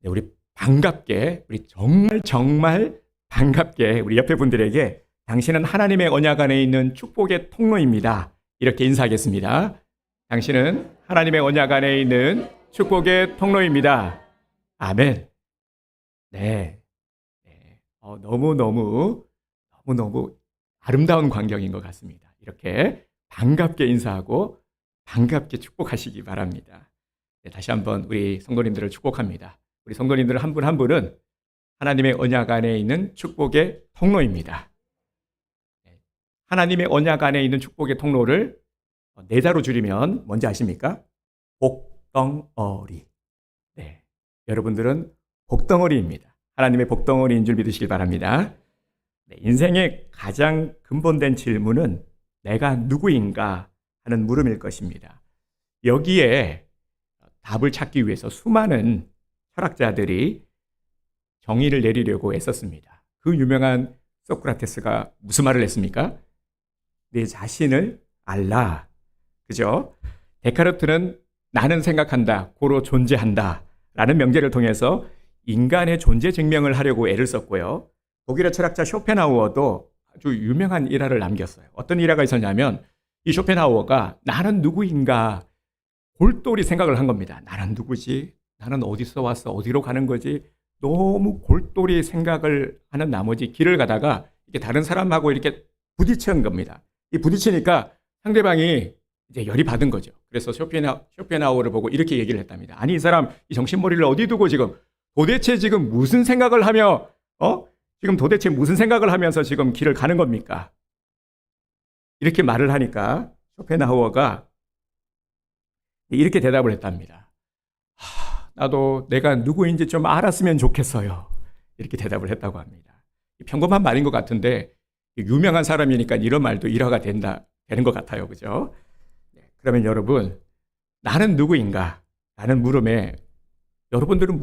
네, 우리 반갑게, 우리 정말 정말 반갑게 우리 옆에 분들에게 당신은 하나님의 언약 안에 있는 축복의 통로입니다. 이렇게 인사하겠습니다. 당신은 하나님의 언약 안에 있는 축복의 통로입니다. 아멘. 네. 너무너무 아름다운 광경인 것 같습니다. 이렇게 반갑게 인사하고 반갑게 축복하시기 바랍니다. 네, 다시 한번 우리 성도님들을 축복합니다. 우리 성도님들 한 분 한 분은 하나님의 언약 안에 있는 축복의 통로입니다. 하나님의 언약 안에 있는 축복의 통로를 네 자로 줄이면 뭔지 아십니까? 복덩어리. 네, 여러분들은 복덩어리입니다. 하나님의 복덩어리인 줄 믿으시길 바랍니다. 네, 인생의 가장 근본된 질문은 내가 누구인가 하는 물음일 것입니다. 여기에 답을 찾기 위해서 수많은 철학자들이 정의를 내리려고 애썼습니다. 그 유명한 소크라테스가 무슨 말을 했습니까? 내 자신을 알라. 그죠? 데카르트는 나는 생각한다, 고로 존재한다 라는 명제를 통해서 인간의 존재 증명을 하려고 애를 썼고요. 독일의 철학자 쇼펜하우어도 아주 유명한 일화를 남겼어요. 어떤 일화가 있었냐면 이 쇼펜하우어가 나는 누구인가 골똘히 생각을 한 겁니다. 나는 누구지? 나는 어디서 왔어? 어디로 가는 거지? 너무 골똘히 생각을 하는 나머지 길을 가다가 이렇게 다른 사람하고 이렇게 부딪힌 겁니다. 이 부딪히니까 상대방이 이제 열이 받은 거죠. 그래서 쇼펜하우어를 보고 이렇게 얘기를 했답니다. 아니, 이 사람 이 정신머리를 어디 두고 도대체 지금 무슨 생각을 하며 지금 도대체 무슨 생각을 하면서 지금 길을 가는 겁니까? 이렇게 말을 하니까 쇼펜하우어가 이렇게 대답을 했답니다. 나도 내가 누구인지 좀 알았으면 좋겠어요. 이렇게 대답을 했다고 합니다. 평범한 말인 것 같은데 유명한 사람이니까 이런 말도 일화가 되는 것 같아요. 그죠? 그러면 여러분, 나는 누구인가? 라는 물음에 여러분들은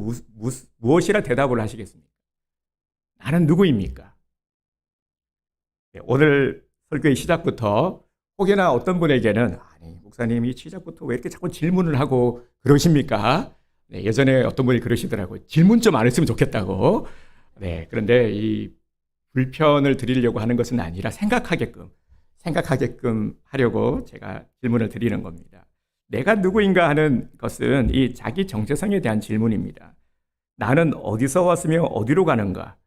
무엇이라 대답을 하시겠습니까? 나는 누구입니까? 오늘 설교의 시작부터 혹여나 어떤 분에게는 아니, 목사님이 시작부터 왜 이렇게 자꾸 질문을 하고 그러십니까? 네, 예전에 어떤 분이 그러시더라고요. 질문 좀 안 했으면 좋겠다고. 네, 그런데 이 불편을 드리려고 하는 것은 아니라 생각하게끔 하려고 제가 질문을 드리는 겁니다. 내가 누구인가 하는 것은 이 자기 정체성에 대한 질문입니다. 나는 어디서 왔으며 어디로 가는가?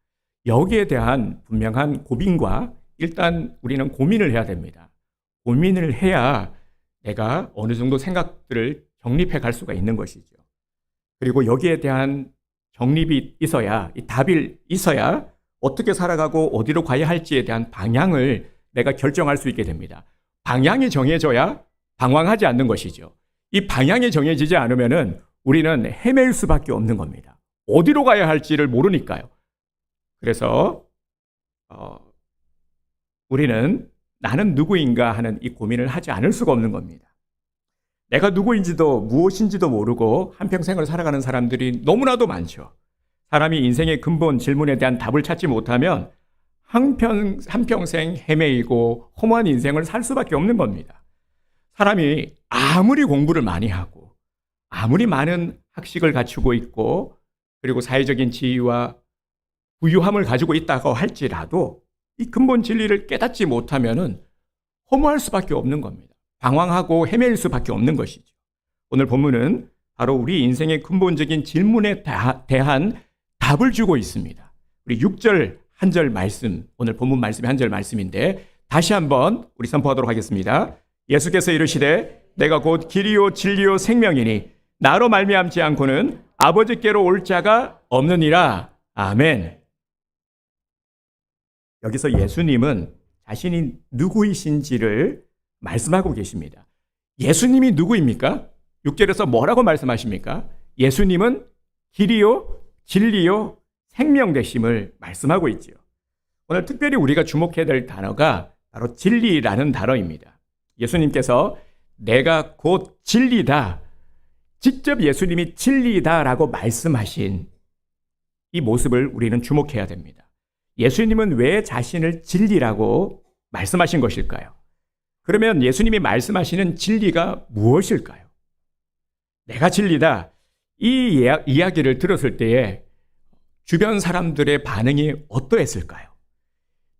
여기에 대한 분명한 고민과 일단 우리는 고민을 해야 됩니다. 고민을 해야 내가 어느 정도 생각들을 정립해 갈 수가 있는 것이죠. 그리고 여기에 대한 정립이 있어야, 이 답이 있어야 어떻게 살아가고 어디로 가야 할지에 대한 방향을 내가 결정할 수 있게 됩니다. 방향이 정해져야 방황하지 않는 것이죠. 이 방향이 정해지지 않으면은 우리는 헤맬 수밖에 없는 겁니다. 어디로 가야 할지를 모르니까요. 그래서 우리는 나는 누구인가 하는 이 고민을 하지 않을 수가 없는 겁니다. 내가 누구인지도 무엇인지도 모르고 한평생을 살아가는 사람들이 너무나도 많죠. 사람이 인생의 근본 질문에 대한 답을 찾지 못하면 한평생 헤매이고 허무한 인생을 살 수밖에 없는 겁니다. 사람이 아무리 공부를 많이 하고 아무리 많은 학식을 갖추고 있고 그리고 사회적인 지위와 부유함을 가지고 있다고 할지라도 이 근본 진리를 깨닫지 못하면은 허무할 수밖에 없는 겁니다. 방황하고 헤맬 수밖에 없는 것이죠. 오늘 본문은 바로 우리 인생의 근본적인 질문에 대한 답을 주고 있습니다. 우리 6절 한 절 말씀, 오늘 본문 말씀이 한 절 말씀인데 다시 한번 우리 선포하도록 하겠습니다. 예수께서 이르시되 내가 곧 길이요 진리요 생명이니 나로 말미암지 않고는 아버지께로 올 자가 없느니라. 아멘. 여기서 예수님은 자신이 누구이신지를 말씀하고 계십니다. 예수님이 누구입니까? 6절에서 뭐라고 말씀하십니까? 예수님은 길이요 진리요 생명 되심을 말씀하고 있지요. 오늘 특별히 우리가 주목해야 될 단어가 바로 진리라는 단어입니다. 예수님께서 내가 곧 진리다. 직접 예수님이 진리다라고 말씀하신 이 모습을 우리는 주목해야 됩니다. 예수님은 왜 자신을 진리라고 말씀하신 것일까요? 그러면 예수님이 말씀하시는 진리가 무엇일까요? 내가 진리다. 이 이야기를 들었을 때에 주변 사람들의 반응이 어떠했을까요?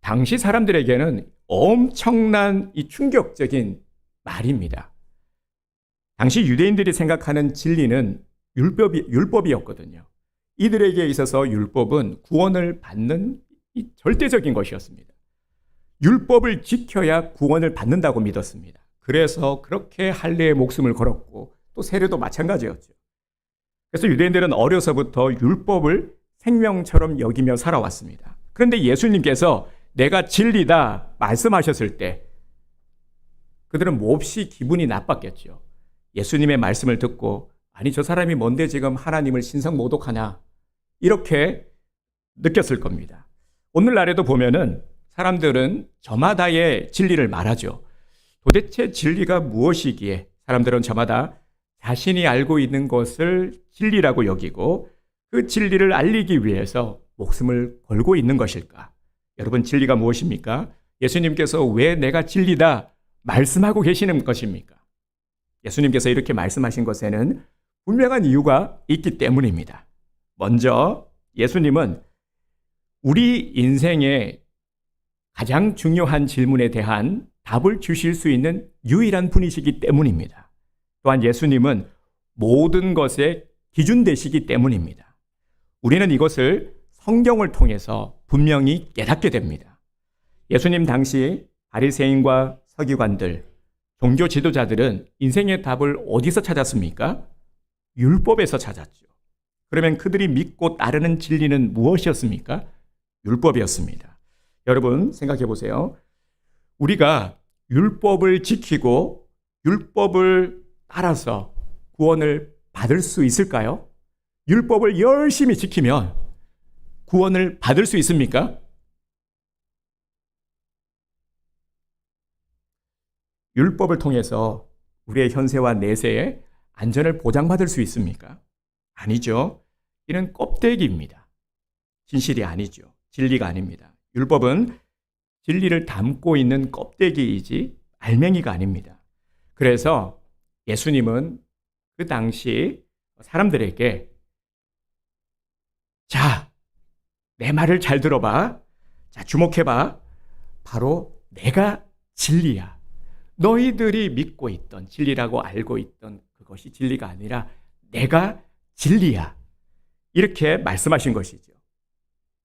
당시 사람들에게는 엄청난 이 충격적인 말입니다. 당시 유대인들이 생각하는 진리는 율법이었거든요. 이들에게 있어서 율법은 구원을 받는 이 절대적인 것이었습니다. 율법을 지켜야 구원을 받는다고 믿었습니다. 그래서 그렇게 할례의 목숨을 걸었고 또 세례도 마찬가지였죠. 그래서 유대인들은 어려서부터 율법을 생명처럼 여기며 살아왔습니다. 그런데 예수님께서 내가 진리다 말씀하셨을 때 그들은 몹시 기분이 나빴겠죠. 예수님의 말씀을 듣고 아니 저 사람이 뭔데 지금 하나님을 신성모독하냐 이렇게 느꼈을 겁니다. 오늘날에도 보면은 사람들은 저마다의 진리를 말하죠. 도대체 진리가 무엇이기에 사람들은 저마다 자신이 알고 있는 것을 진리라고 여기고 그 진리를 알리기 위해서 목숨을 걸고 있는 것일까? 여러분 진리가 무엇입니까? 예수님께서 왜 내가 진리다 말씀하고 계시는 것입니까? 예수님께서 이렇게 말씀하신 것에는 분명한 이유가 있기 때문입니다. 먼저 예수님은 우리 인생의 가장 중요한 질문에 대한 답을 주실 수 있는 유일한 분이시기 때문입니다. 또한 예수님은 모든 것의 기준 되시기 때문입니다. 우리는 이것을 성경을 통해서 분명히 깨닫게 됩니다. 예수님 당시 바리새인과 서기관들, 종교 지도자들은 인생의 답을 어디서 찾았습니까? 율법에서 찾았죠. 그러면 그들이 믿고 따르는 진리는 무엇이었습니까? 율법이었습니다. 여러분 생각해 보세요. 우리가 율법을 지키고 율법을 따라서 구원을 받을 수 있을까요? 율법을 열심히 지키면 구원을 받을 수 있습니까? 율법을 통해서 우리의 현세와 내세의 안전을 보장받을 수 있습니까? 아니죠. 이는 껍데기입니다. 진실이 아니죠. 진리가 아닙니다. 율법은 진리를 담고 있는 껍데기이지 알맹이가 아닙니다. 그래서 예수님은 그 당시 사람들에게 자, 내 말을 잘 들어봐. 자, 주목해봐. 바로 내가 진리야. 너희들이 믿고 있던 진리라고 알고 있던 그것이 진리가 아니라 내가 진리야. 이렇게 말씀하신 것이죠.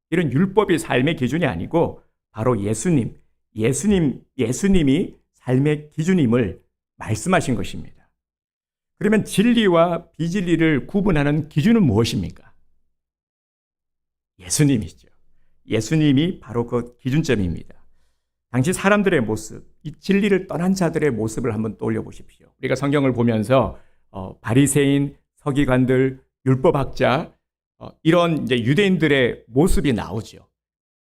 이런 율법이 삶의 기준이 아니고 바로 예수님이 삶의 기준임을 말씀하신 것입니다. 그러면 진리와 비진리를 구분하는 기준은 무엇입니까? 예수님이죠. 예수님이 바로 그 기준점입니다. 당시 사람들의 모습, 이 진리를 떠난 자들의 모습을 한번 떠올려 보십시오. 우리가 성경을 보면서 바리새인, 서기관들, 율법학자 이런 이제 유대인들의 모습이 나오죠.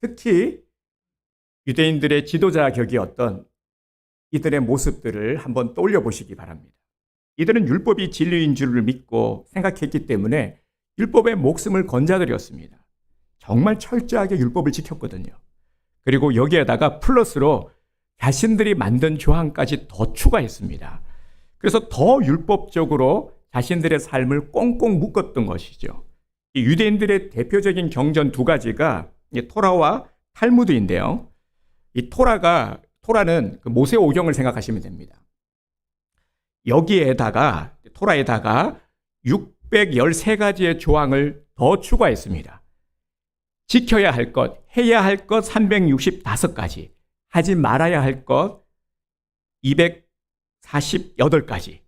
특히 유대인들의 지도자 격이었던 이들의 모습들을 한번 떠올려 보시기 바랍니다. 이들은 율법이 진리인 줄을 믿고 생각했기 때문에 율법의 목숨을 건자드렸습니다. 정말 철저하게 율법을 지켰거든요. 그리고 여기에다가 플러스로 자신들이 만든 조항까지 더 추가했습니다. 그래서 더 율법적으로 자신들의 삶을 꽁꽁 묶었던 것이죠. 이 유대인들의 대표적인 경전 두 가지가 토라와 탈무드인데요. 이 토라는 그 모세 오경을 생각하시면 됩니다. 여기에다가 토라에다가 613가지의 조항을 더 추가했습니다. 지켜야 할 것, 해야 할 것 365가지, 하지 말아야 할 것 248가지.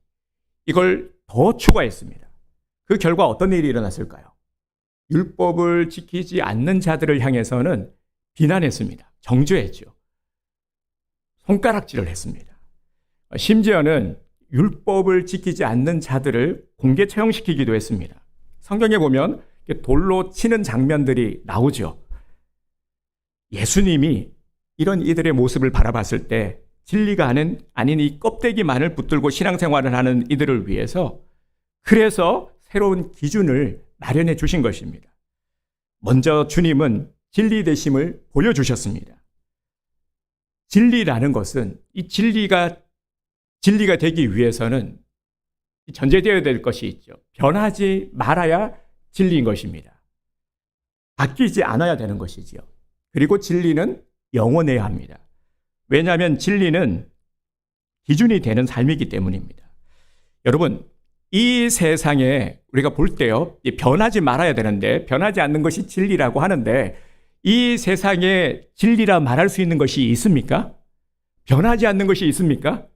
이걸 더 추가했습니다. 그 결과 어떤 일이 일어났을까요? 율법을 지키지 않는 자들을 향해서는 비난했습니다. 정죄했죠. 손가락질을 했습니다. 심지어는 율법을 지키지 않는 자들을 공개 처형시키기도 했습니다. 성경에 보면 돌로 치는 장면들이 나오죠. 예수님이 이런 이들의 모습을 바라봤을 때 진리가 아닌 이 껍데기만을 붙들고 신앙생활을 하는 이들을 위해서 그래서 새로운 기준을 마련해 주신 것입니다. 먼저 주님은 진리 되심을 보여주셨습니다. 진리라는 것은 이 진리가 되기 위해서는 전제되어야 될 것이 있죠. 변하지 말아야 진리인 것입니다. 바뀌지 않아야 되는 것이지요. 그리고 진리는 영원해야 합니다. 왜냐하면 진리는 기준이 되는 삶이기 때문입니다. 여러분, 이 세상에 우리가 볼 때요, 변하지 말아야 되는데 변하지 않는 것이 진리라고 하는데 이 세상에 진리라 말할 수 있는 것이 있습니까? 변하지 않는 것이 있습니까?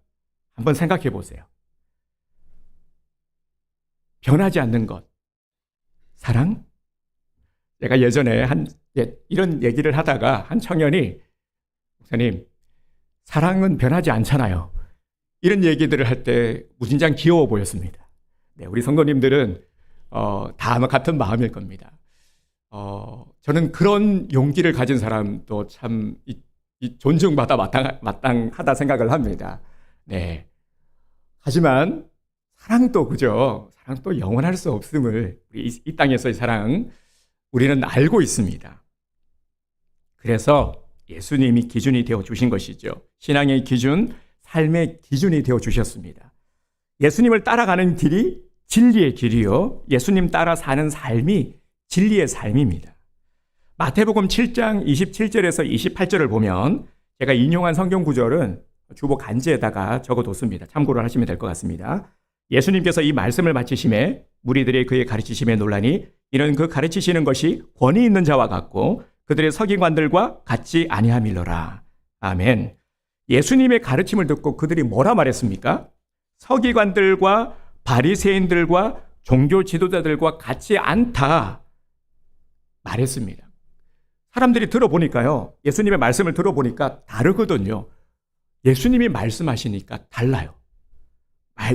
한번 생각해 보세요. 변하지 않는 것. 사랑? 제가 예전에 이런 얘기를 하다가 한 청년이 목사님, 사랑은 변하지 않잖아요. 이런 얘기들을 할 때 무진장 귀여워 보였습니다. 네, 우리 성도님들은 다 아마 같은 마음일 겁니다. 저는 그런 용기를 가진 사람도 참 존중받아 마땅하다 생각을 합니다. 네. 하지만 사랑도 그죠? 사랑도 영원할 수 없음을 이 땅에서의 사랑 우리는 알고 있습니다. 그래서 예수님이 기준이 되어 주신 것이죠. 신앙의 기준, 삶의 기준이 되어 주셨습니다. 예수님을 따라가는 길이 진리의 길이요. 예수님 따라 사는 삶이 진리의 삶입니다. 마태복음 7장 27절에서 28절을 보면 제가 인용한 성경 구절은 주보 간지에다가 적어뒀습니다. 참고를 하시면 될 것 같습니다. 예수님께서 이 말씀을 마치심에 무리들이 그의 가르치심에 놀라니 이는 그 가르치시는 것이 권위 있는 자와 같고 그들의 서기관들과 같지 아니함일러라. 아멘. 예수님의 가르침을 듣고 그들이 뭐라 말했습니까? 서기관들과 바리새인들과 종교 지도자들과 같지 않다 말했습니다. 사람들이 들어보니까요, 예수님의 말씀을 들어보니까 다르거든요. 예수님이 말씀하시니까 달라요.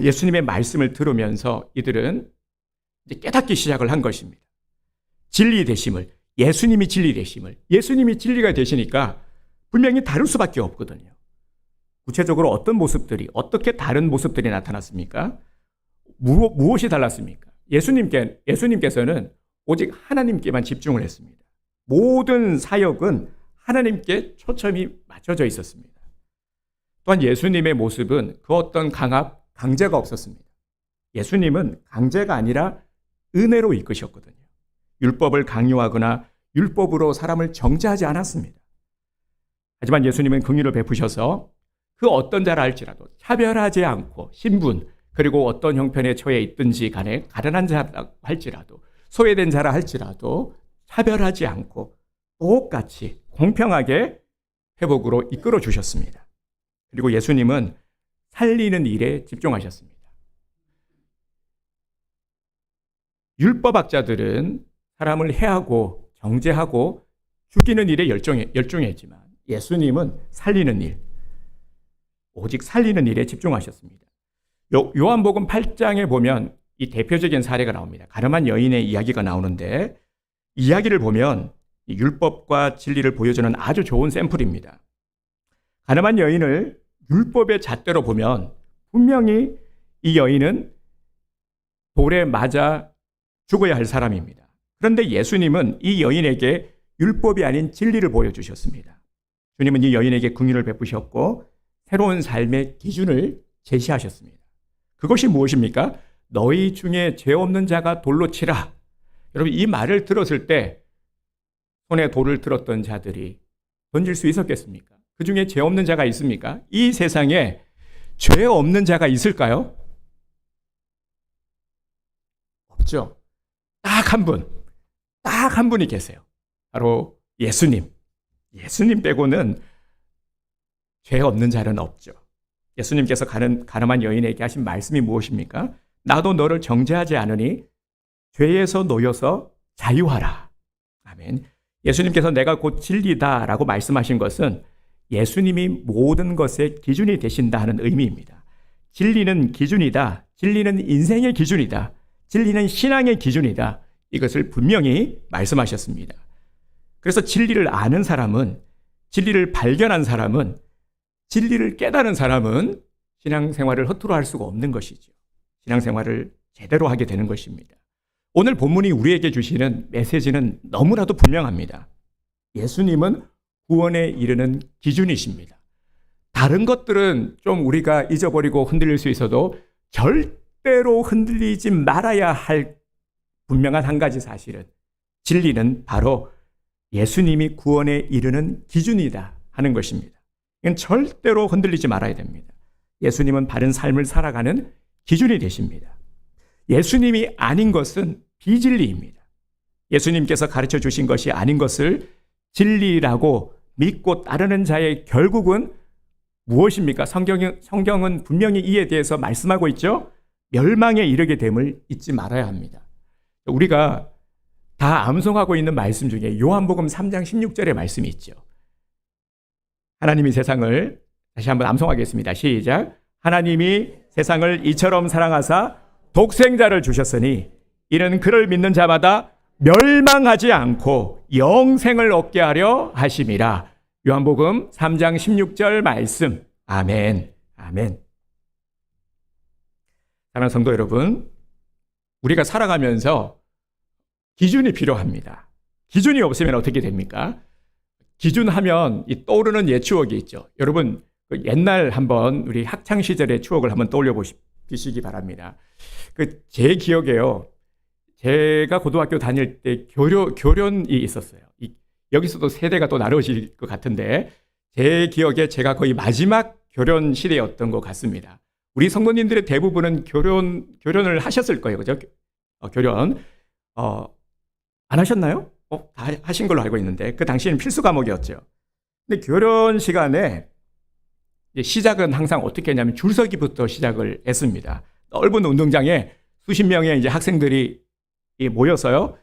예수님의 말씀을 들으면서 이들은 이제 깨닫기 시작을 한 것입니다. 진리 되심을, 예수님이 진리 되심을, 예수님이 진리가 되시니까 분명히 다를 수밖에 없거든요. 구체적으로 어떤 모습들이, 어떻게 다른 모습들이 나타났습니까? 무엇이 달랐습니까? 예수님께서는 오직 하나님께만 집중을 했습니다. 모든 사역은 하나님께 초점이 맞춰져 있었습니다. 또한 예수님의 모습은 그 어떤 강제가 없었습니다. 예수님은 강제가 아니라 은혜로 이끄셨거든요. 율법을 강요하거나 율법으로 사람을 정죄하지 않았습니다. 하지만 예수님은 긍휼을 베푸셔서 그 어떤 자라 할지라도 차별하지 않고 신분 그리고 어떤 형편에 처해 있든지 간에 가련한 자라 할지라도 소외된 자라 할지라도 차별하지 않고 똑같이 공평하게 회복으로 이끌어 주셨습니다. 그리고 예수님은 살리는 일에 집중하셨습니다. 율법학자들은 사람을 해하고 정죄하고 죽이는 일에 열중했지만 예수님은 살리는 일, 오직 살리는 일에 집중하셨습니다. 요한복음 8장에 보면 이 대표적인 사례가 나옵니다. 가늠한 여인의 이야기가 나오는데 이야기를 보면 율법과 진리를 보여주는 아주 좋은 샘플입니다. 가늠한 여인을 율법의 잣대로 보면 분명히 이 여인은 돌에 맞아 죽어야 할 사람입니다. 그런데 예수님은 이 여인에게 율법이 아닌 진리를 보여주셨습니다. 주님은 이 여인에게 긍휼을 베푸셨고 새로운 삶의 기준을 제시하셨습니다. 그것이 무엇입니까? 너희 중에 죄 없는 자가 돌로 치라. 여러분, 이 말을 들었을 때 손에 돌을 들었던 자들이 던질 수 있었겠습니까? 그 중에 죄 없는 자가 있습니까? 이 세상에 죄 없는 자가 있을까요? 없죠. 딱 한 분이 계세요. 바로 예수님. 예수님 빼고는 죄 없는 자는 없죠. 예수님께서 가늠한 여인에게 하신 말씀이 무엇입니까? 나도 너를 정죄하지 않으니 죄에서 놓여서 자유하라. 아멘. 예수님께서 내가 곧 진리다라고 말씀하신 것은 예수님이 모든 것의 기준이 되신다 하는 의미입니다. 진리는 기준이다. 진리는 인생의 기준이다. 진리는 신앙의 기준이다. 이것을 분명히 말씀하셨습니다. 그래서 진리를 아는 사람은, 진리를 발견한 사람은, 진리를 깨달은 사람은 신앙생활을 허투루 할 수가 없는 것이죠. 신앙생활을 제대로 하게 되는 것입니다. 오늘 본문이 우리에게 주시는 메시지는 너무나도 분명합니다. 예수님은 구원에 이르는 기준이십니다. 다른 것들은 좀 우리가 잊어버리고 흔들릴 수 있어도 절대로 흔들리지 말아야 할 분명한 한 가지 사실은, 진리는 바로 예수님이 구원에 이르는 기준이다 하는 것입니다. 이건 절대로 흔들리지 말아야 됩니다. 예수님은 바른 삶을 살아가는 기준이 되십니다. 예수님이 아닌 것은 비진리입니다. 예수님께서 가르쳐 주신 것이 아닌 것을 진리라고 믿고 따르는 자의 결국은 무엇입니까? 성경은 분명히 이에 대해서 말씀하고 있죠. 멸망에 이르게 됨을 잊지 말아야 합니다. 우리가 다 암송하고 있는 말씀 중에 요한복음 3장 16절의 말씀이 있죠. 하나님이 세상을, 다시 한번 암송하겠습니다. 시작. 하나님이 세상을 이처럼 사랑하사 독생자를 주셨으니 이는 그를 믿는 자마다 멸망하지 않고 영생을 얻게 하려 하심이라. 요한복음 3장 16절 말씀. 아멘. 아멘. 사랑하는 성도 여러분, 우리가 살아가면서 기준이 필요합니다. 기준이 없으면 어떻게 됩니까? 기준하면 이 떠오르는 옛 추억이 있죠. 여러분, 옛날 한번 우리 학창 시절의 추억을 한번 떠올려 보시기 바랍니다. 제 기억에요. 제가 고등학교 다닐 때 교련이 있었어요. 여기서도 세대가 또 나눠질 것 같은데, 제 기억에 제가 거의 마지막 교련 시대였던 것 같습니다. 우리 성도님들의 대부분은 교련을 하셨을 거예요. 그죠? 교련. 안 하셨나요? 다 하신 걸로 알고 있는데, 그 당시에는 필수 과목이었죠. 근데 교련 시간에 시작은 항상 어떻게 했냐면 줄서기부터 시작을 했습니다. 넓은 운동장에 수십 명의 이제 학생들이 모여서요,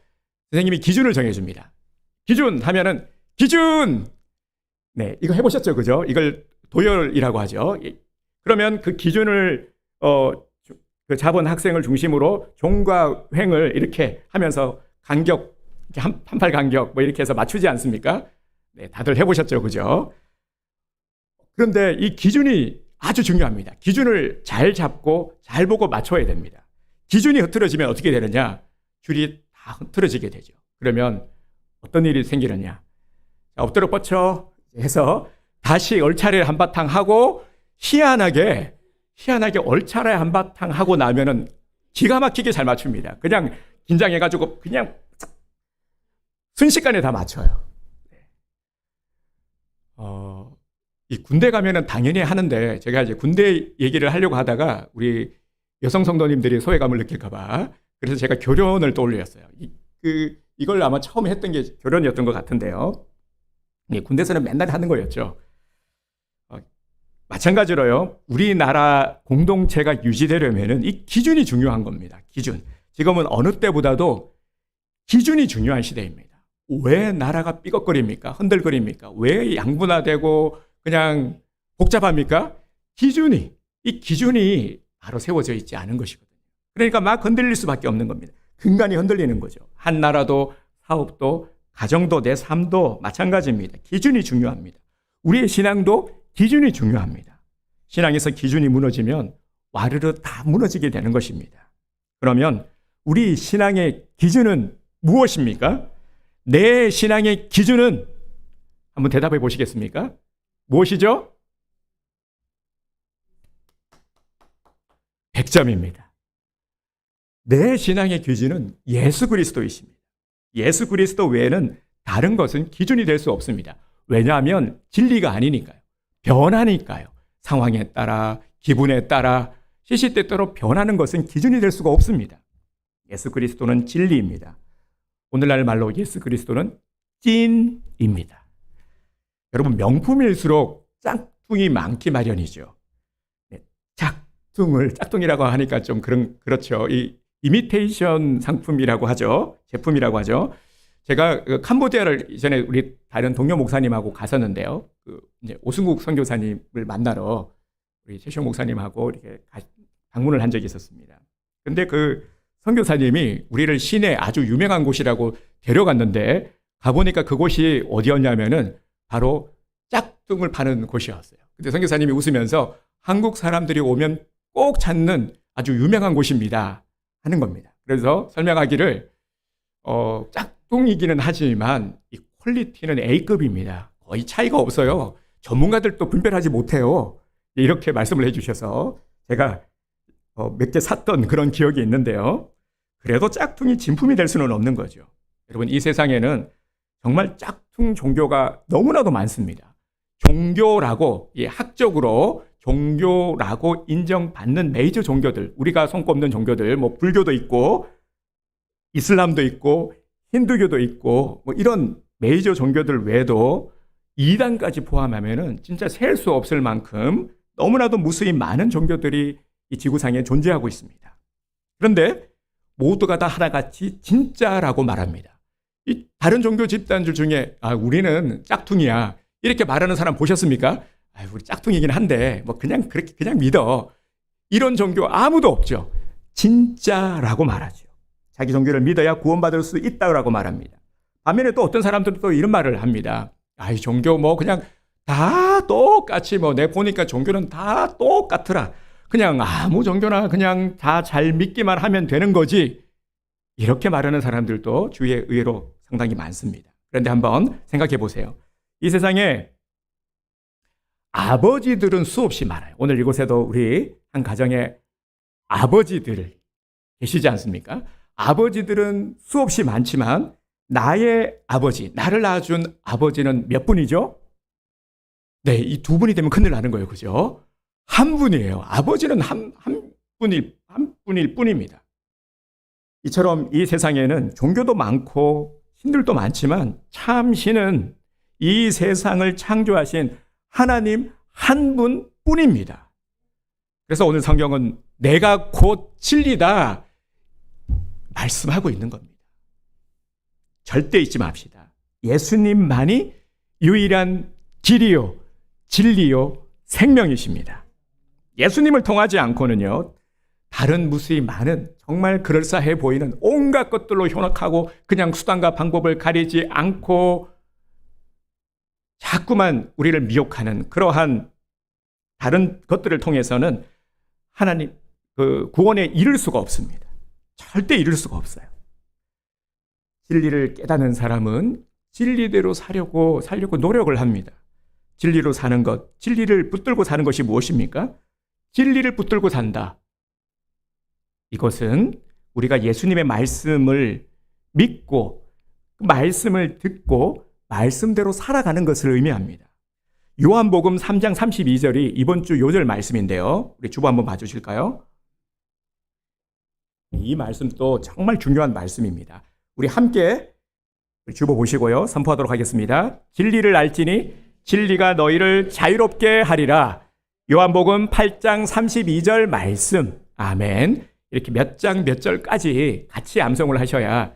선생님이 기준을 정해줍니다. 기준 하면은 기준. 네, 이거 해보셨죠, 그죠? 이걸 도열이라고 하죠. 그러면 그 기준을 그 잡은 학생을 중심으로 종과 횡을 이렇게 하면서 간격, 한팔 간격 뭐 이렇게 해서 맞추지 않습니까? 네, 다들 해보셨죠, 그죠? 그런데 이 기준이 아주 중요합니다. 기준을 잘 잡고 잘 보고 맞춰야 됩니다. 기준이 흐트러지면 어떻게 되느냐? 줄이 다 흐트러지게 되죠. 그러면 어떤 일이 생기느냐? 자, 엎드려 뻗쳐 해서 다시 얼차례 한바탕 하고 희한하게 얼차례 한바탕 하고 나면은 기가 막히게 잘 맞춥니다. 그냥 긴장해가지고 그냥 순식간에 다 맞춰요. 이 군대 가면은 당연히 하는데, 제가 이제 군대 얘기를 하려고 하다가 우리 여성 성도님들이 소외감을 느낄까봐, 그래서 제가 교련을 떠올렸어요. 이걸 아마 처음 했던 게 교련이었던 것 같은데요. 군대에서는 맨날 하는 거였죠. 마찬가지로요, 우리나라 공동체가 유지되려면은 이 기준이 중요한 겁니다. 기준. 지금은 어느 때보다도 기준이 중요한 시대입니다. 왜 나라가 삐걱거립니까? 흔들거립니까? 왜 양분화되고 그냥 복잡합니까? 이 기준이 바로 세워져 있지 않은 것이거든요. 그러니까 막 흔들릴 수밖에 없는 겁니다. 근간이 흔들리는 거죠. 한 나라도, 사업도, 가정도, 내 삶도 마찬가지입니다. 기준이 중요합니다. 우리의 신앙도 기준이 중요합니다. 신앙에서 기준이 무너지면 와르르 다 무너지게 되는 것입니다. 그러면 우리 신앙의 기준은 무엇입니까? 내 신앙의 기준은 한번 대답해 보시겠습니까? 무엇이죠? 100점입니다. 내 신앙의 기준은 예수 그리스도이십니다. 예수 그리스도 외에는 다른 것은 기준이 될 수 없습니다. 왜냐하면 진리가 아니니까요. 변하니까요. 상황에 따라, 기분에 따라, 시시때때로 변하는 것은 기준이 될 수가 없습니다. 예수 그리스도는 진리입니다. 오늘날 말로 예수 그리스도는 찐입니다. 여러분, 명품일수록 짝퉁이 많기 마련이죠. 네, 짝퉁이라고 하니까 좀 그렇죠. 이 이미테이션 상품이라고 하죠. 제품이라고 하죠. 제가 캄보디아를 이전에 우리 다른 동료 목사님하고 갔었는데요. 이제 오승국 선교사님을 만나러 우리 최시용 목사님하고 이렇게 방문을 한 적이 있었습니다. 근데 그 선교사님이 우리를 시내 아주 유명한 곳이라고 데려갔는데, 가보니까 그곳이 어디였냐면은 바로 짝퉁을 파는 곳이었어요. 근데 선교사님이 웃으면서 한국 사람들이 오면 꼭 찾는 아주 유명한 곳입니다 하는 겁니다. 그래서 설명하기를 짝퉁이기는 하지만 이 퀄리티는 A급입니다. 거의 차이가 없어요. 전문가들도 분별하지 못해요. 이렇게 말씀을 해주셔서 제가 몇 개 샀던 그런 기억이 있는데요. 그래도 짝퉁이 진품이 될 수는 없는 거죠. 여러분, 이 세상에는 정말 짝퉁 종교가 너무나도 많습니다. 종교라고, 학적으로 종교라고 인정받는 메이저 종교들, 우리가 손꼽는 종교들, 뭐 불교도 있고 이슬람도 있고 힌두교도 있고 뭐 이런 메이저 종교들 외에도 이단까지 포함하면은 진짜 셀 수 없을 만큼 너무나도 무수히 많은 종교들이 이 지구상에 존재하고 있습니다. 그런데 모두가 다 하나같이 진짜라고 말합니다. 이 다른 종교 집단들 중에 우리는 짝퉁이야 이렇게 말하는 사람 보셨습니까? 우리 짝퉁이긴 한데 뭐 그냥 그렇게 그냥 믿어. 이런 종교 아무도 없죠. 진짜라고 말하죠. 자기 종교를 믿어야 구원받을 수 있다고 말합니다. 반면에 또 어떤 사람들은 또 이런 말을 합니다. 이 종교 뭐 그냥 다 똑같이 뭐 내 보니까 종교는 다 똑같더라. 그냥 아무 종교나 그냥 다 잘 믿기만 하면 되는 거지. 이렇게 말하는 사람들도 주위에 의외로 상당히 많습니다. 그런데 한번 생각해 보세요. 이 세상에 아버지들은 수없이 많아요. 오늘 이곳에도 우리 한 가정에 아버지들 계시지 않습니까? 아버지들은 수없이 많지만 나의 아버지, 나를 낳아준 아버지는 몇 분이죠? 네, 이 두 분이 되면 큰일 나는 거예요. 그죠? 한 분이에요. 아버지는 한 분일 뿐입니다. 이처럼 이 세상에는 종교도 많고 신들도 많지만 참 신은 이 세상을 창조하신 하나님 한 분뿐입니다. 그래서 오늘 성경은 내가 곧 진리다 말씀하고 있는 겁니다. 절대 잊지 맙시다. 예수님만이 유일한 길이요, 진리요, 생명이십니다. 예수님을 통하지 않고는요, 다른 무수히 많은 정말 그럴싸해 보이는 온갖 것들로 현혹하고 그냥 수단과 방법을 가리지 않고 자꾸만 우리를 미혹하는 그러한 다른 것들을 통해서는 하나님 그 구원에 이를 수가 없습니다. 절대 이룰 수가 없어요. 진리를 깨닫는 사람은 진리대로 살려고 노력을 합니다. 진리로 사는 것, 진리를 붙들고 사는 것이 무엇입니까? 진리를 붙들고 산다. 이것은 우리가 예수님의 말씀을 믿고 그 말씀을 듣고 말씀대로 살아가는 것을 의미합니다. 요한복음 3장 32절이 이번 주 요절 말씀인데요. 우리 주보 한번 봐주실까요? 이 말씀도 정말 중요한 말씀입니다. 우리 함께 주보 보시고요. 선포하도록 하겠습니다. 진리를 알지니 진리가 너희를 자유롭게 하리라. 요한복음 8장 32절 말씀. 아멘. 이렇게 몇 장 몇 절까지 같이 암송을 하셔야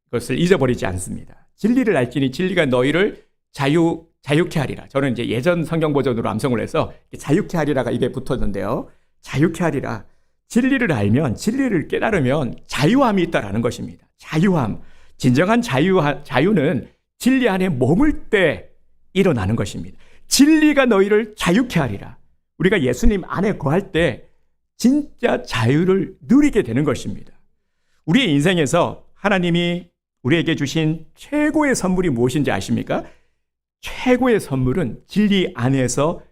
그것을 잊어버리지 않습니다. 진리를 알지니 진리가 너희를 자유케 하리라. 저는 이제 예전 성경 버전으로 암송을 해서 자유케 하리라가 입에 붙었는데요. 자유케 하리라. 진리를 알면, 진리를 깨달으면 자유함이 있다라는 것입니다. 자유함. 진정한 자유는 진리 안에 머물 때 일어나는 것입니다. 진리가 너희를 자유케 하리라. 우리가 예수님 안에 거할 때 진짜 자유를 누리게 되는 것입니다. 우리의 인생에서 하나님이 우리에게 주신 최고의 선물이 무엇인지 아십니까? 최고의 선물은 진리 안에서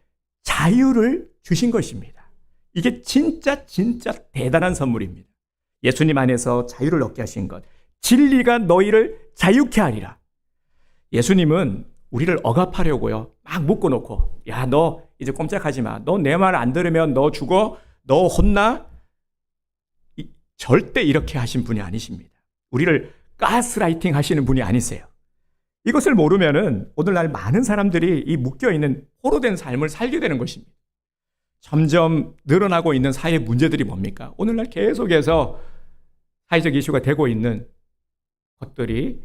자유를 주신 것입니다. 이게 진짜 대단한 선물입니다. 예수님 안에서 자유를 얻게 하신 것. 진리가 너희를 자유케 하리라. 예수님은 우리를 억압하려고요. 막 묶어놓고 야, 너 이제 꼼짝하지 마. 너 내 말 안 들으면 너 죽어. 너 혼나. 절대 이렇게 하신 분이 아니십니다. 우리를 가스라이팅 하시는 분이 아니세요. 이것을 모르면은 오늘날 많은 사람들이 이 묶여있는 포로된 삶을 살게 되는 것입니다. 점점 늘어나고 있는 사회 문제들이 뭡니까? 오늘날 계속해서 사회적 이슈가 되고 있는 것들이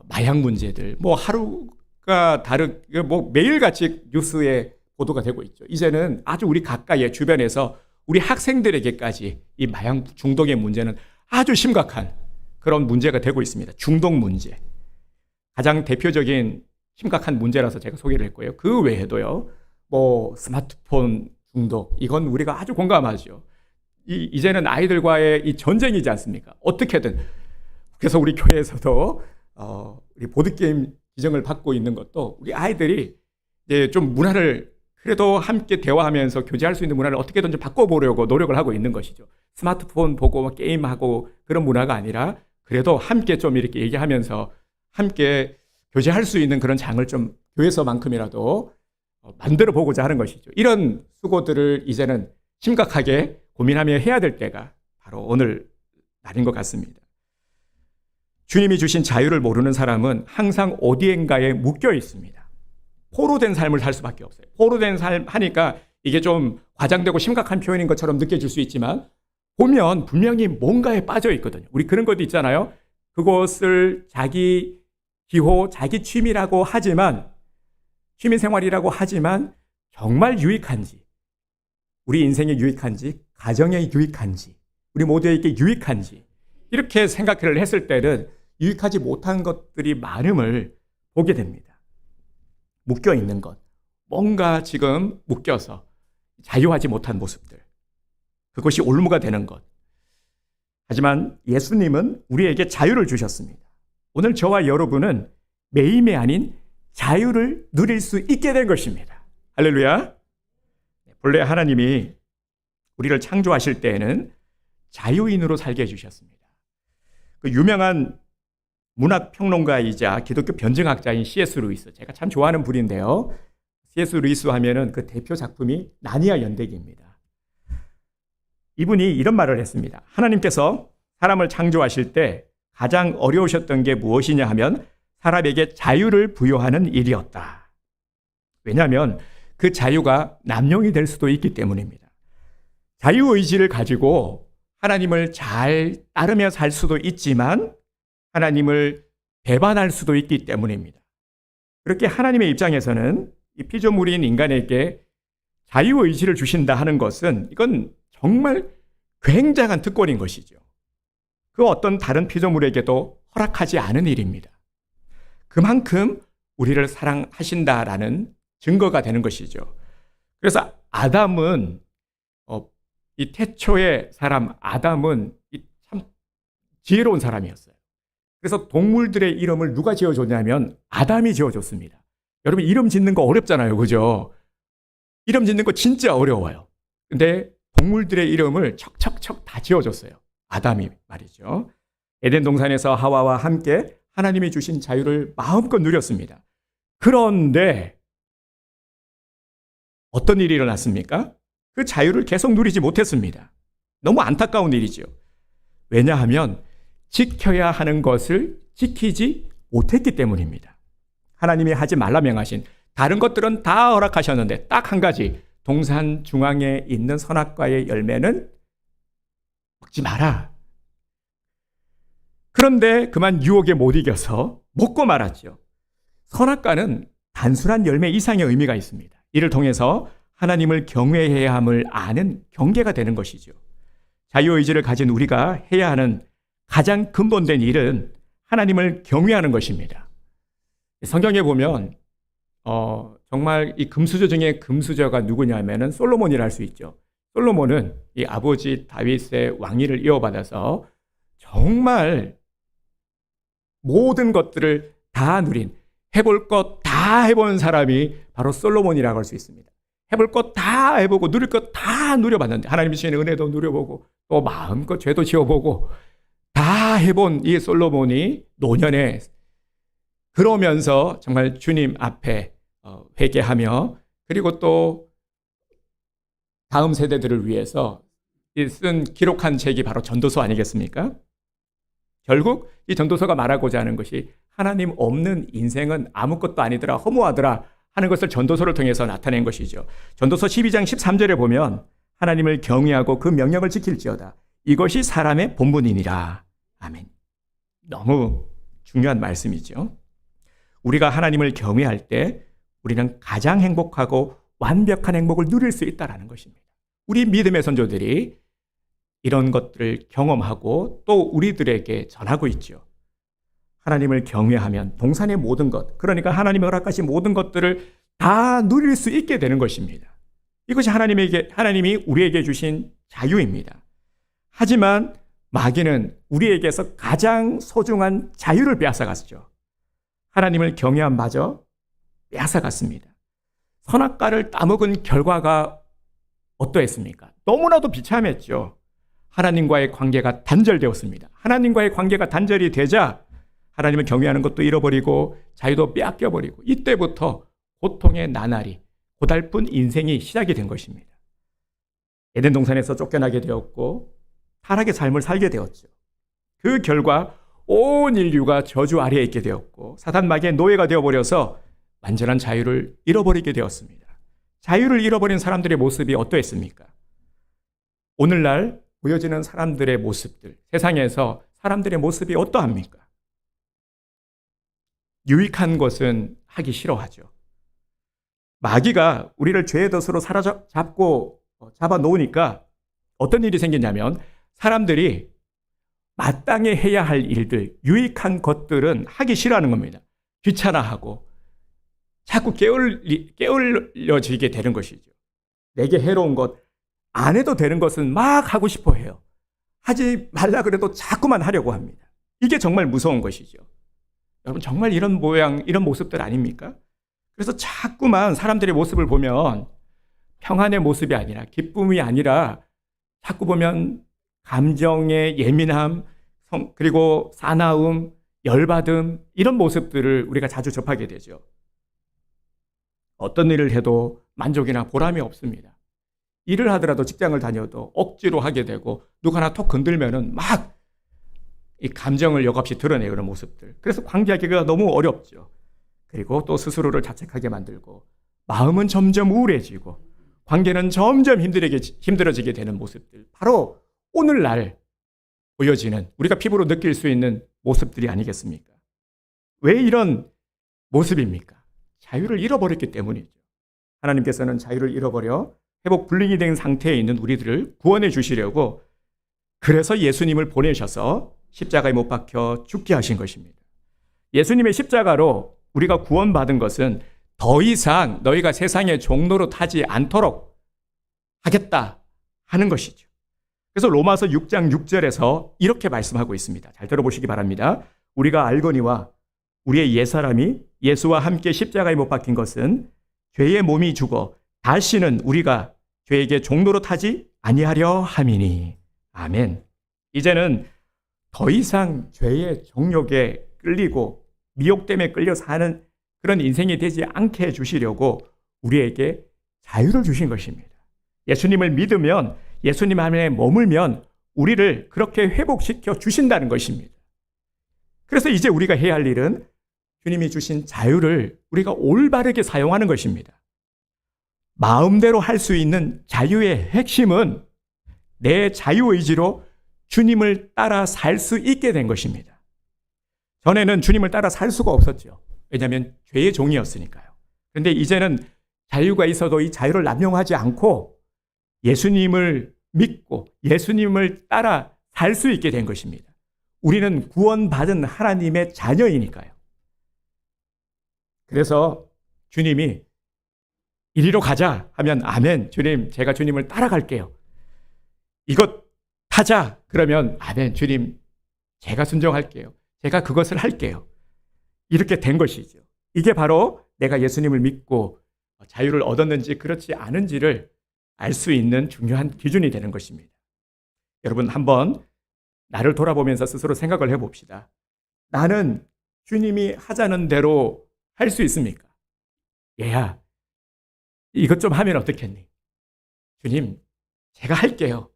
마약 문제들, 뭐 하루가 다르게 뭐 매일같이 뉴스에 보도가 되고 있죠. 이제는 아주 우리 가까이에 주변에서 우리 학생들에게까지 이 마약 중독의 문제는 아주 심각한 그런 문제가 되고 있습니다. 중독 문제. 가장 대표적인 심각한 문제라서 제가 소개를 했고요. 그 외에도요, 뭐 스마트폰 중독, 이건 우리가 아주 공감하죠. 이제는 아이들과의 이 전쟁이지 않습니까? 어떻게든. 그래서 우리 교회에서도 우리 보드게임 지정을 받고 있는 것도 우리 아이들이 이제 좀 문화를 그래도 함께 대화하면서 교제할 수 있는 문화를 어떻게든 좀 바꿔보려고 노력을 하고 있는 것이죠. 스마트폰 보고 게임하고 그런 문화가 아니라 그래도 함께 좀 이렇게 얘기하면서 함께 교제할 수 있는 그런 장을 좀 교회에서만큼이라도 만들어 보고자 하는 것이죠. 이런 수고들을 이제는 심각하게 고민하며 해야 될 때가 바로 오늘 날인 것 같습니다. 주님이 주신 자유를 모르는 사람은 항상 어디엔가에 묶여 있습니다. 포로된 삶을 살 수밖에 없어요. 포로된 삶 하니까 이게 좀 과장되고 심각한 표현인 것처럼 느껴질 수 있지만 보면 분명히 뭔가에 빠져 있거든요. 우리 그런 것도 있잖아요. 그것을 자기 기호, 자기 취미라고 하지만 취미생활이라고 하지만 정말 유익한지, 우리 인생에 유익한지, 가정에 유익한지, 우리 모두에게 유익한지 이렇게 생각을 했을 때는 유익하지 못한 것들이 많음을 보게 됩니다. 묶여 있는 것, 뭔가 지금 묶여서 자유하지 못한 모습들, 그것이 올무가 되는 것. 하지만 예수님은 우리에게 자유를 주셨습니다. 오늘 저와 여러분은 매임이 아닌 자유를 누릴 수 있게 된 것입니다. 할렐루야. 본래 하나님이 우리를 창조하실 때에는 자유인으로 살게 해주셨습니다. 그 유명한 문학평론가이자 기독교 변증학자인 C.S. 루이스, 제가 참 좋아하는 분인데요. C.S. 루이스 하면은 그 대표 작품이 나니아 연대기입니다. 이분이 이런 말을 했습니다. 하나님께서 사람을 창조하실 때 가장 어려우셨던 게 무엇이냐 하면 사람에게 자유를 부여하는 일이었다. 왜냐하면 그 자유가 남용이 될 수도 있기 때문입니다. 자유의지를 가지고 하나님을 잘 따르며 살 수도 있지만 하나님을 배반할 수도 있기 때문입니다. 그렇게 하나님의 입장에서는 이 피조물인 인간에게 자유의지를 주신다 하는 것은 이건 정말 굉장한 특권인 것이죠. 그 어떤 다른 피조물에게도 허락하지 않은 일입니다. 그만큼 우리를 사랑하신다라는 증거가 되는 것이죠. 그래서 아담은 이 태초의 사람 아담은 참 지혜로운 사람이었어요. 그래서 동물들의 이름을 누가 지어줬냐면 아담이 지어줬습니다. 여러분 이름 짓는 거 어렵잖아요. 그죠? 이름 짓는 거 진짜 어려워요. 근데 동물들의 이름을 척척척 다 지어줬어요. 아담이 말이죠. 에덴 동산에서 하와와 함께 하나님이 주신 자유를 마음껏 누렸습니다. 그런데 어떤 일이 일어났습니까? 그 자유를 계속 누리지 못했습니다. 너무 안타까운 일이죠. 왜냐하면 지켜야 하는 것을 지키지 못했기 때문입니다. 하나님이 하지 말라 명하신 다른 것들은 다 허락하셨는데 딱 한 가지, 동산 중앙에 있는 선악과의 열매는 먹지 마라. 그런데 그만 유혹에 못 이겨서 먹고 말았죠. 선악과는 단순한 열매 이상의 의미가 있습니다. 이를 통해서 하나님을 경외해야 함을 아는 경계가 되는 것이죠. 자유의지를 가진 우리가 해야 하는 가장 근본된 일은 하나님을 경외하는 것입니다. 성경에 보면 정말 이 금수저 중에 금수저가 누구냐면은 솔로몬이라 할 수 있죠. 솔로몬은 이 아버지 다윗의 왕위를 이어받아서 정말 모든 것들을 다 누린, 해볼 것 다 해본 사람이 바로 솔로몬이라고 할 수 있습니다. 해볼 것 다 해보고 누릴 것 다 누려봤는데 하나님이 주시는 은혜도 누려보고 또 마음껏 죄도 지어보고 다 해본 이 솔로몬이 노년에 그러면서 정말 주님 앞에 회개하며 그리고 또 다음 세대들을 위해서 쓴 기록한 책이 바로 전도서 아니겠습니까? 결국 이 전도서가 말하고자 하는 것이 하나님 없는 인생은 아무것도 아니더라, 허무하더라 하는 것을 전도서를 통해서 나타낸 것이죠. 전도서 12장 13절에 보면 하나님을 경외하고 그 명령을 지킬지어다. 이것이 사람의 본분이니라. 아멘. 너무 중요한 말씀이죠. 우리가 하나님을 경외할 때 우리는 가장 행복하고 완벽한 행복을 누릴 수 있다는 것입니다. 우리 믿음의 선조들이 이런 것들을 경험하고 또 우리들에게 전하고 있죠. 하나님을 경외하면 동산의 모든 것, 그러니까 하나님이 허락하신 모든 것들을 다 누릴 수 있게 되는 것입니다. 이것이 하나님이 우리에게 주신 자유입니다. 하지만 마귀는 우리에게서 가장 소중한 자유를 빼앗아갔죠. 하나님을 경외함마저 빼앗아갔습니다. 선악과를 따먹은 결과가 어떠했습니까? 너무나도 비참했죠. 하나님과의 관계가 단절되었습니다. 하나님과의 관계가 단절이 되자 하나님을 경외하는 것도 잃어버리고 자유도 빼앗겨버리고 이때부터 고통의 나날이 고달픈 인생이 시작이 된 것입니다. 에덴 동산에서 쫓겨나게 되었고 타락의 삶을 살게 되었죠. 그 결과 온 인류가 저주 아래에 있게 되었고 사단 마귀의 노예가 되어버려서 완전한 자유를 잃어버리게 되었습니다. 자유를 잃어버린 사람들의 모습이 어떠했습니까? 오늘날 보여지는 사람들의 모습들, 세상에서 사람들의 모습이 어떠합니까? 유익한 것은 하기 싫어하죠. 마귀가 우리를 죄의 덫으로 사로잡고 잡아놓으니까 어떤 일이 생기냐면 사람들이 마땅히 해야 할 일들, 유익한 것들은 하기 싫어하는 겁니다. 귀찮아하고 자꾸 게을러지게 되는 것이죠. 내게 해로운 것, 안 해도 되는 것은 막 하고 싶어 해요. 하지 말라 그래도 자꾸만 하려고 합니다. 이게 정말 무서운 것이죠. 여러분 정말 이런 모양, 이런 모습들 아닙니까? 그래서 자꾸만 사람들의 모습을 보면 평안의 모습이 아니라 기쁨이 아니라 자꾸 보면 감정의 예민함, 그리고 사나움, 열받음 이런 모습들을 우리가 자주 접하게 되죠. 어떤 일을 해도 만족이나 보람이 없습니다. 일을 하더라도 직장을 다녀도 억지로 하게 되고 누가 하나 톡 건들면은 막 이 감정을 여과없이 드러내요. 그런 모습들. 그래서 관계하기가 너무 어렵죠. 그리고 또 스스로를 자책하게 만들고 마음은 점점 우울해지고 관계는 점점 힘들어지게 되는 모습들. 바로 오늘날 보여지는 우리가 피부로 느낄 수 있는 모습들이 아니겠습니까? 왜 이런 모습입니까? 자유를 잃어버렸기 때문이죠. 하나님께서는 자유를 잃어버려 회복 불능이 된 상태에 있는 우리들을 구원해 주시려고 그래서 예수님을 보내셔서 십자가에 못 박혀 죽게 하신 것입니다. 예수님의 십자가로 우리가 구원받은 것은 더 이상 너희가 세상의 종로로 타지 않도록 하겠다 하는 것이죠. 그래서 로마서 6장 6절에서 이렇게 말씀하고 있습니다. 잘 들어보시기 바랍니다. 우리가 알거니와 우리의 옛사람이 예수와 함께 십자가에 못 박힌 것은 죄의 몸이 죽어 다시는 우리가 죄에게 종로로 타지 아니하려 함이니. 아멘. 이제는 더 이상 죄의 정욕에 끌리고 미혹 때문에 끌려 사는 그런 인생이 되지 않게 해주시려고 우리에게 자유를 주신 것입니다. 예수님을 믿으면, 예수님 안에 머물면 우리를 그렇게 회복시켜 주신다는 것입니다. 그래서 이제 우리가 해야 할 일은 주님이 주신 자유를 우리가 올바르게 사용하는 것입니다. 마음대로 할 수 있는 자유의 핵심은 내 자유의지로 주님을 따라 살 수 있게 된 것입니다. 전에는 주님을 따라 살 수가 없었죠. 왜냐하면 죄의 종이었으니까요. 그런데 이제는 자유가 있어도 이 자유를 남용하지 않고 예수님을 믿고 예수님을 따라 살 수 있게 된 것입니다. 우리는 구원받은 하나님의 자녀이니까요. 그래서 주님이 이리로 가자 하면 아멘, 주님 제가 주님을 따라갈게요. 이것 하자 그러면 아멘, 주님 제가 순종할게요. 제가 그것을 할게요. 이렇게 된 것이죠. 이게 바로 내가 예수님을 믿고 자유를 얻었는지 그렇지 않은지를 알 수 있는 중요한 기준이 되는 것입니다. 여러분 한번 나를 돌아보면서 스스로 생각을 해봅시다. 나는 주님이 하자는 대로 할 수 있습니까? 얘야, 이것 좀 하면 어떻겠니? 주님, 제가 할게요.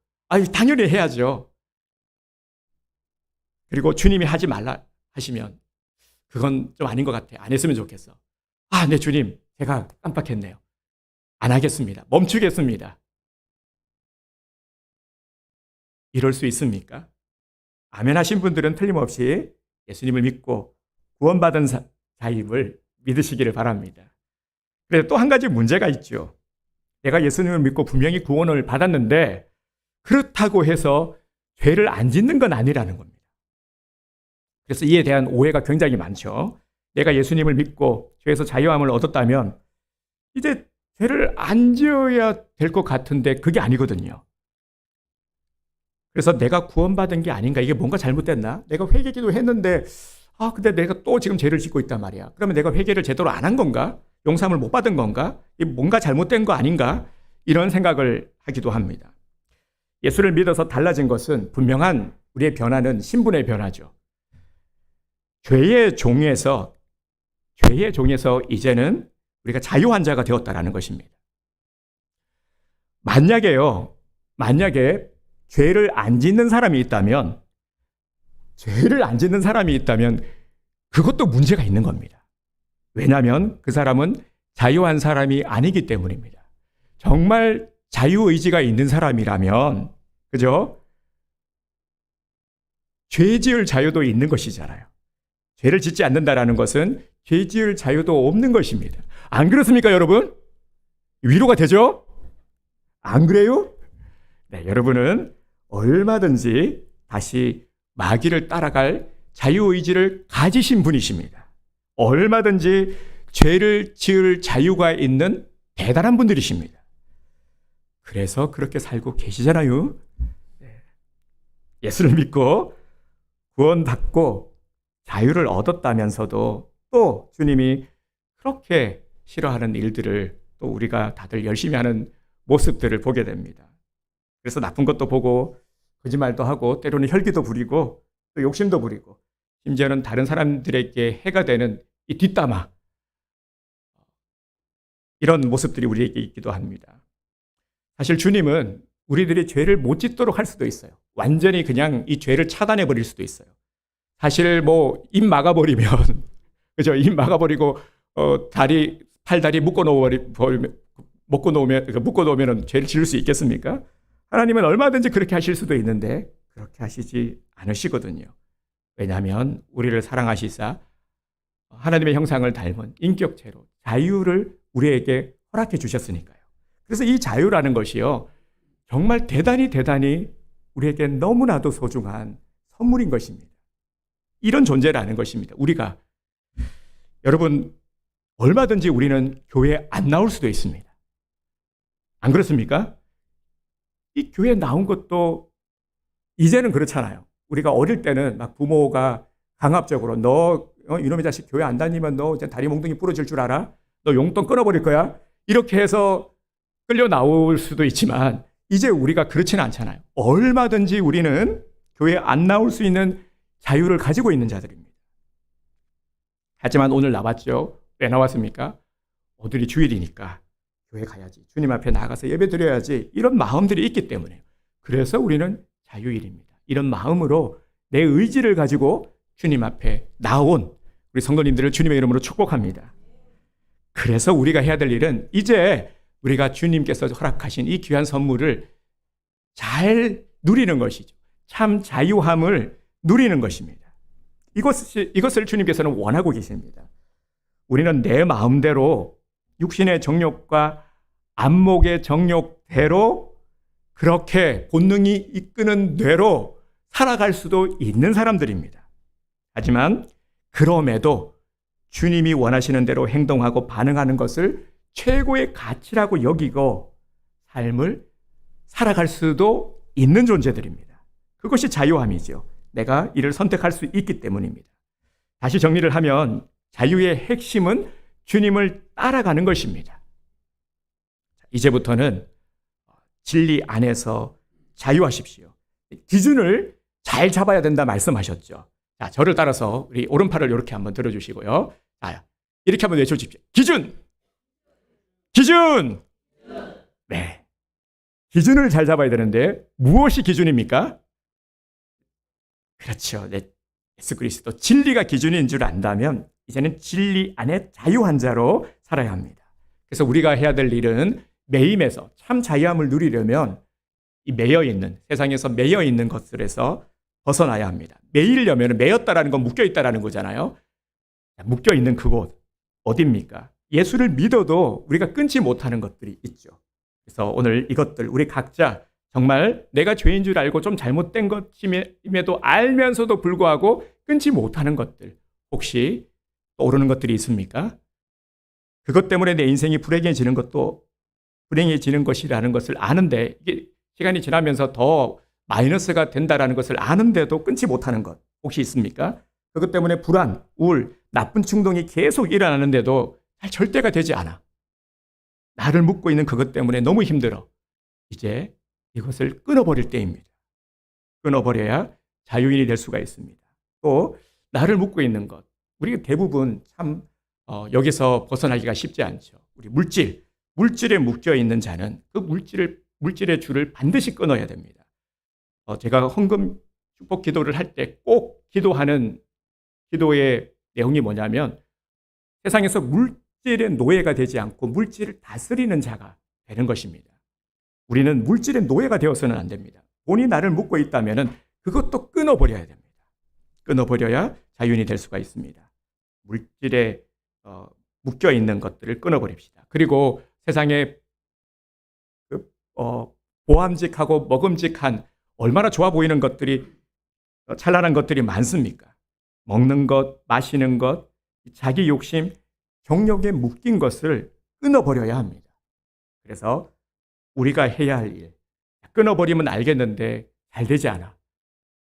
당연히 해야죠. 그리고 주님이 하지 말라 하시면 그건 좀 아닌 것 같아. 안 했으면 좋겠어. 네, 주님, 제가 깜빡했네요. 안 하겠습니다. 멈추겠습니다. 이럴 수 있습니까? 아멘 하신 분들은 틀림없이 예수님을 믿고 구원받은 자임을 믿으시기를 바랍니다. 그런데 또 한 가지 문제가 있죠. 내가 예수님을 믿고 분명히 구원을 받았는데 그렇다고 해서 죄를 안 짓는 건 아니라는 겁니다. 그래서 이에 대한 오해가 굉장히 많죠. 내가 예수님을 믿고 죄에서 자유함을 얻었다면 이제 죄를 안 지어야 될 것 같은데 그게 아니거든요. 그래서 내가 구원받은 게 아닌가? 이게 뭔가 잘못됐나? 내가 회개기도 했는데 근데 내가 또 지금 죄를 짓고 있단 말이야. 그러면 내가 회개를 제대로 안 한 건가? 용서함을 못 받은 건가? 뭔가 잘못된 거 아닌가? 이런 생각을 하기도 합니다. 예수를 믿어서 달라진 것은 분명한 우리의 변화는 신분의 변화죠. 죄의 종에서 이제는 우리가 자유한 자가 되었다라는 것입니다. 만약에 죄를 안 짓는 사람이 있다면 그것도 문제가 있는 겁니다. 왜냐하면 그 사람은 자유한 사람이 아니기 때문입니다. 정말 자유의지가 있는 사람이라면, 그죠? 죄 지을 자유도 있는 것이잖아요. 죄를 짓지 않는다라는 것은 죄 지을 자유도 없는 것입니다. 안 그렇습니까, 여러분? 위로가 되죠? 안 그래요? 네, 여러분은 얼마든지 다시 마귀를 따라갈 자유의지를 가지신 분이십니다. 얼마든지 죄를 지을 자유가 있는 대단한 분들이십니다. 그래서 그렇게 살고 계시잖아요. 예수를 믿고 구원받고 자유를 얻었다면서도 또 주님이 그렇게 싫어하는 일들을 또 우리가 다들 열심히 하는 모습들을 보게 됩니다. 그래서 나쁜 것도 보고 거짓말도 하고 때로는 혈기도 부리고 또 욕심도 부리고 심지어는 다른 사람들에게 해가 되는 이 뒷담화, 이런 모습들이 우리에게 있기도 합니다. 사실 주님은 우리들이 죄를 못 짓도록 할 수도 있어요. 완전히 그냥 이 죄를 차단해 버릴 수도 있어요. 사실 입 막아버리면 그죠? 입 막아버리고 팔다리 묶어 놓으면 죄를 지을 수 있겠습니까? 하나님은 얼마든지 그렇게 하실 수도 있는데 그렇게 하시지 않으시거든요. 왜냐하면 우리를 사랑하시사 하나님의 형상을 닮은 인격체로 자유를 우리에게 허락해 주셨으니까요. 그래서 이 자유라는 것이요, 정말 대단히 우리에게 너무나도 소중한 선물인 것입니다. 이런 존재라는 것입니다. 우리가, 여러분, 얼마든지 우리는 교회에 안 나올 수도 있습니다. 안 그렇습니까? 이 교회에 나온 것도 이제는 그렇잖아요. 우리가 어릴 때는 막 부모가 강압적으로 너 이놈의 자식 교회 안 다니면 너 이제 다리 몽둥이 부러질 줄 알아? 너 용돈 끊어버릴 거야? 이렇게 해서 끌려 나올 수도 있지만 이제 우리가 그렇지는 않잖아요. 얼마든지 우리는 교회에 안 나올 수 있는 자유를 가지고 있는 자들입니다. 하지만 오늘 나왔죠. 왜 나왔습니까? 오늘이 주일이니까 교회 가야지. 주님 앞에 나가서 예배 드려야지. 이런 마음들이 있기 때문에. 그래서 우리는 자유일입니다. 이런 마음으로 내 의지를 가지고 주님 앞에 나온 우리 성도님들을 주님의 이름으로 축복합니다. 그래서 우리가 해야 될 일은 이제 우리가 주님께서 허락하신 이 귀한 선물을 잘 누리는 것이죠. 참 자유함을 누리는 것입니다. 이것을 주님께서는 원하고 계십니다. 우리는 내 마음대로 육신의 정욕과 안목의 정욕대로 그렇게 본능이 이끄는 뇌로 살아갈 수도 있는 사람들입니다. 하지만 그럼에도 주님이 원하시는 대로 행동하고 반응하는 것을 최고의 가치라고 여기고 삶을 살아갈 수도 있는 존재들입니다. 그것이 자유함이죠. 내가 이를 선택할 수 있기 때문입니다. 다시 정리를 하면 자유의 핵심은 주님을 따라가는 것입니다. 이제부터는 진리 안에서 자유하십시오. 기준을 잘 잡아야 된다 말씀하셨죠. 자, 저를 따라서 우리 오른팔을 이렇게 한번 들어주시고요. 자, 이렇게 한번 외쳐주십시오. 기준! 기준! 네. 기준을 잘 잡아야 되는데 무엇이 기준입니까? 그렇죠. 네. 예수 그리스도 진리가 기준인 줄 안다면 이제는 진리 안에 자유한 자로 살아야 합니다. 그래서 우리가 해야 될 일은 매임에서 참 자유함을 누리려면 이 매여있는, 세상에서 매여있는 것들에서 벗어나야 합니다. 매이려면 매였다라는 건 묶여있다라는 거잖아요. 묶여있는 그곳 어디입니까? 예수를 믿어도 우리가 끊지 못하는 것들이 있죠. 그래서 오늘 이것들 우리 각자 정말 내가 죄인 줄 알고 좀 잘못된 것임에도 알면서도 불구하고 끊지 못하는 것들 혹시 떠오르는 것들이 있습니까? 그것 때문에 내 인생이 불행해지는 것이라는 것을 아는데 이게 시간이 지나면서 더 마이너스가 된다라는 것을 아는데도 끊지 못하는 것 혹시 있습니까? 그것 때문에 불안, 우울, 나쁜 충동이 계속 일어나는데도 잘 절대가 되지 않아. 나를 묶고 있는 그것 때문에 너무 힘들어. 이제 이것을 끊어버릴 때입니다. 끊어버려야 자유인이 될 수가 있습니다. 또 나를 묶고 있는 것, 우리가 대부분 참 여기서 벗어나기가 쉽지 않죠. 우리 물질에 묶여 있는 자는 그 물질의 줄을 반드시 끊어야 됩니다. 제가 헌금 축복 기도를 할 때 꼭 기도하는 기도의 내용이 뭐냐면 세상에서 물질의 노예가 되지 않고 물질을 다스리는 자가 되는 것입니다. 우리는 물질의 노예가 되어서는 안 됩니다. 돈이 나를 묶고 있다면 그것도 끊어버려야 됩니다. 끊어버려야 자유인이 될 수가 있습니다. 물질에 묶여 있는 것들을 끊어버립시다. 그리고 세상에 보암직하고 먹음직한 얼마나 좋아 보이는 것들이 찬란한 것들이 많습니까? 먹는 것, 마시는 것, 자기 욕심, 경력에 묶인 것을 끊어버려야 합니다. 그래서 우리가 해야 할 일, 끊어버리면 알겠는데 잘 되지 않아.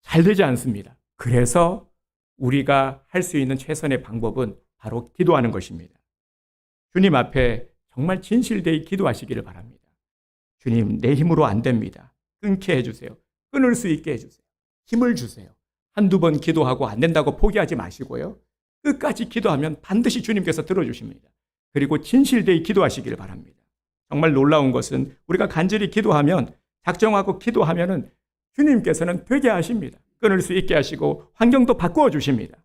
잘 되지 않습니다. 그래서 우리가 할 수 있는 최선의 방법은 바로 기도하는 것입니다. 주님 앞에 정말 진실되이 기도하시기를 바랍니다. 주님, 내 힘으로 안 됩니다. 끊게 해주세요. 끊을 수 있게 해주세요. 힘을 주세요. 한두 번 기도하고 안 된다고 포기하지 마시고요. 끝까지 기도하면 반드시 주님께서 들어주십니다. 그리고 진실되이 기도하시기를 바랍니다. 정말 놀라운 것은 우리가 간절히 기도하면, 작정하고 기도하면은 주님께서는 되게 하십니다. 끊을 수 있게 하시고 환경도 바꾸어 주십니다.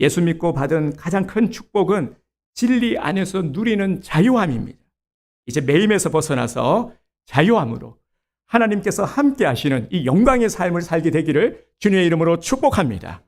예수 믿고 받은 가장 큰 축복은 진리 안에서 누리는 자유함입니다. 이제 매임에서 벗어나서 자유함으로 하나님께서 함께 하시는 이 영광의 삶을 살게 되기를 주님의 이름으로 축복합니다.